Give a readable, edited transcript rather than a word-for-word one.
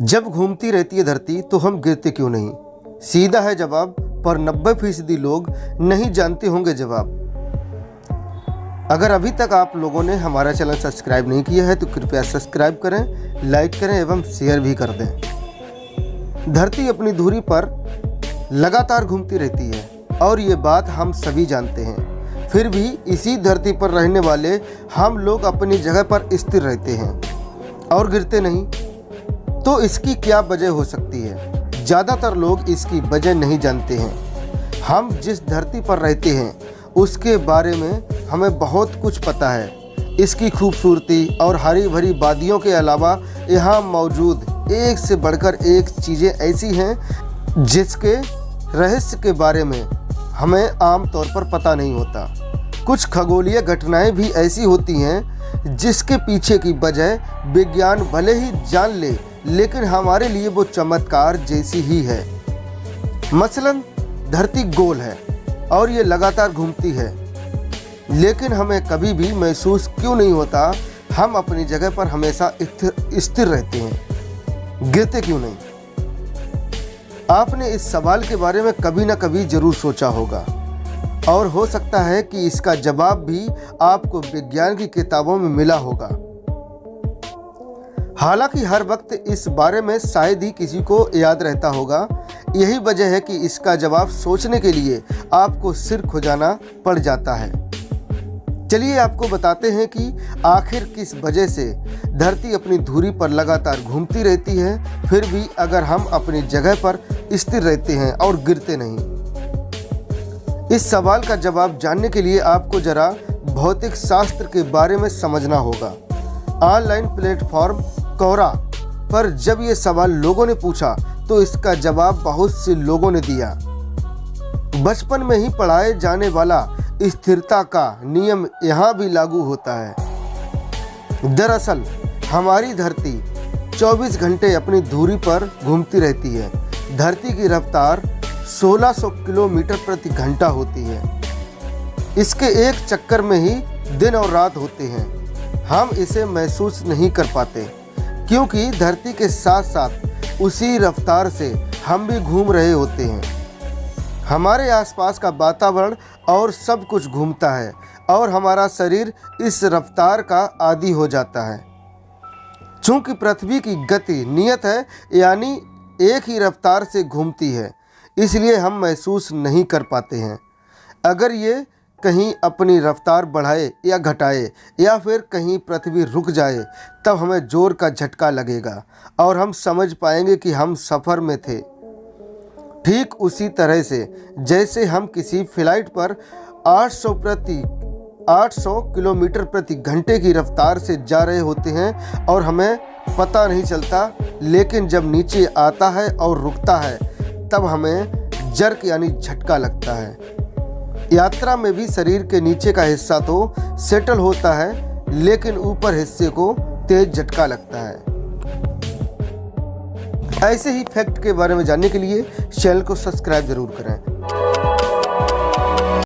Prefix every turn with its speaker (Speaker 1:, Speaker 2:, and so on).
Speaker 1: जब घूमती रहती है धरती तो हम गिरते क्यों नहीं? सीधा है जवाब, पर 90% लोग नहीं जानते होंगे जवाब। अगर अभी तक आप लोगों ने हमारा चैनल सब्सक्राइब नहीं किया है तो कृपया सब्सक्राइब करें, लाइक करें एवं शेयर भी कर दें। धरती अपनी धुरी पर लगातार घूमती रहती है और ये बात हम सभी जानते हैं। फिर भी इसी धरती पर रहने वाले हम लोग अपनी जगह पर स्थिर रहते हैं और गिरते नहीं। तो इसकी क्या वजह हो सकती है? ज़्यादातर लोग इसकी वजह नहीं जानते हैं। हम जिस धरती पर रहते हैं उसके बारे में हमें बहुत कुछ पता है। इसकी खूबसूरती और हरी भरी वादियों के अलावा यहाँ मौजूद एक से बढ़कर एक चीज़ें ऐसी हैं जिसके रहस्य के बारे में हमें आम तौर पर पता नहीं होता। कुछ खगोलीय घटनाएं भी ऐसी होती हैं जिसके पीछे की वजह विज्ञान भले ही जान ले, लेकिन हमारे लिए वो चमत्कार जैसी ही है। मसलन धरती गोल है और ये लगातार घूमती है, लेकिन हमें कभी भी महसूस क्यों नहीं होता हम अपनी जगह पर हमेशा स्थिर रहते हैं? गिरते क्यों नहीं? आपने इस सवाल के बारे में कभी ना कभी जरूर सोचा होगा और हो सकता है कि इसका जवाब भी आपको विज्ञान की किताबों में मिला होगा। हालांकि हर वक्त इस बारे में शायद ही किसी को याद रहता होगा। यही वजह है कि इसका जवाब सोचने के लिए आपको सिर खुजाना पड़ जाता है। चलिए आपको बताते हैं कि आखिर किस वजह से धरती अपनी धुरी पर लगातार घूमती रहती है, फिर भी अगर हम अपनी जगह पर स्थिर रहते हैं और गिरते नहीं। इस सवाल का जवाब जानने के लिए आपको जरा भौतिक शास्त्र के बारे में समझना होगा। ऑनलाइन प्लेटफॉर्म कोरा पर जब ये सवाल लोगों ने पूछा तो इसका जवाब बहुत से लोगों ने दिया। बचपन में ही पढ़ाए जाने वाला स्थिरता का नियम यहाँ भी लागू होता है। दरअसल हमारी धरती 24 घंटे अपनी धुरी पर घूमती रहती है। धरती की रफ्तार 1600 किलोमीटर प्रति घंटा होती है। इसके एक चक्कर में ही दिन और रात होते हैं। हम इसे महसूस नहीं कर पाते क्योंकि धरती के साथ साथ उसी रफ्तार से हम भी घूम रहे होते हैं। हमारे आसपास का वातावरण और सब कुछ घूमता है और हमारा शरीर इस रफ्तार का आदी हो जाता है। चूंकि पृथ्वी की गति नियत है, यानी एक ही रफ्तार से घूमती है, इसलिए हम महसूस नहीं कर पाते हैं। अगर ये कहीं अपनी रफ्तार बढ़ाए या घटाए या फिर कहीं पृथ्वी रुक जाए तब हमें जोर का झटका लगेगा और हम समझ पाएंगे कि हम सफ़र में थे। ठीक उसी तरह से जैसे हम किसी फ्लाइट पर 800 किलोमीटर प्रति घंटे की रफ्तार से जा रहे होते हैं और हमें पता नहीं चलता, लेकिन जब नीचे आता है और रुकता है तब हमें जर्क यानी झटका लगता है। यात्रा में भी शरीर के नीचे का हिस्सा तो सेटल होता है, लेकिन ऊपर हिस्से को तेज झटका लगता है। ऐसे ही फैक्ट के बारे में जानने के लिए चैनल को सब्सक्राइब जरूर करें।